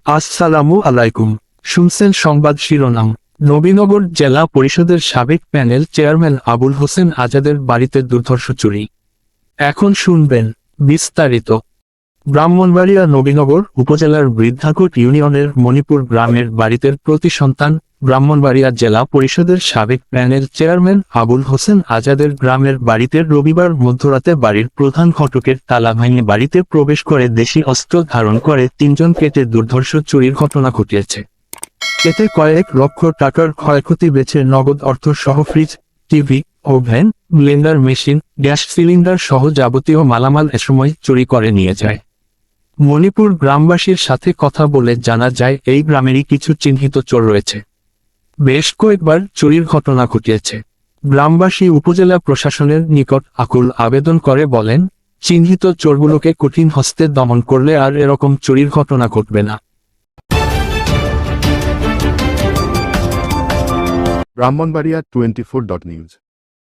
আসসালামু আলাইকুম। শুনছেন সংবাদ শিরোনাম। নবীনগর জেলা পরিষদের সাবেক প্যানেল চেয়ারম্যান আবুল হোসেন আজাদের বাড়িতে দুর্ধর্ষ চুরি। এখন শুনবেন বিস্তারিত। ব্রাহ্মণবাড়িয়া নবীনগর উপজেলার বৃদ্ধাকুট ইউনিয়নের মণিপুর গ্রামের বাড়িতে প্রতি সন্তান ব্রাহ্মণবাড়িয়া জেলা পরিষদের সাবেক প্যানেল চেয়ারম্যান আবুল হোসেন আজাদের গ্রামের বাড়িতে রবিবার মধ্যরাতে বাড়ির প্রধান ফটকের তালা ভেঙে বাড়িতে প্রবেশ করে দেশি অস্ত্র ধারণ করে তিনজন কেটে দুর্ধর্ষ চুরির ঘটনা ঘটিয়েছে। এতে কয়েক লক্ষ টাকার ক্ষয়ক্ষতি বেঁচে নগদ অর্থ সহ fridge, TV, oven, Blender machine, gas cylinder সহ যাবতীয় মালামাল এসময় চুরি করে নিয়ে যায়। মণিপুর গ্রামবাসীর সাথে কথা বলে জানা যায় এই গ্রামেরই কিছু চিহ্নিত চোর রয়েছে। বেশ কয়েকবার চুরির ঘটনা ঘটিয়েছে। গ্রামবাসী উপজেলা প্রশাসনের নিকট আকুল আবেদন করে বলেন, চিহ্নিত চোরগুলোকে কঠিন হস্তে দমন করলে আর এরকম চুরির ঘটনা ঘটবে না। ব্রাহ্মণবাড়িয়া 24.নিউজ।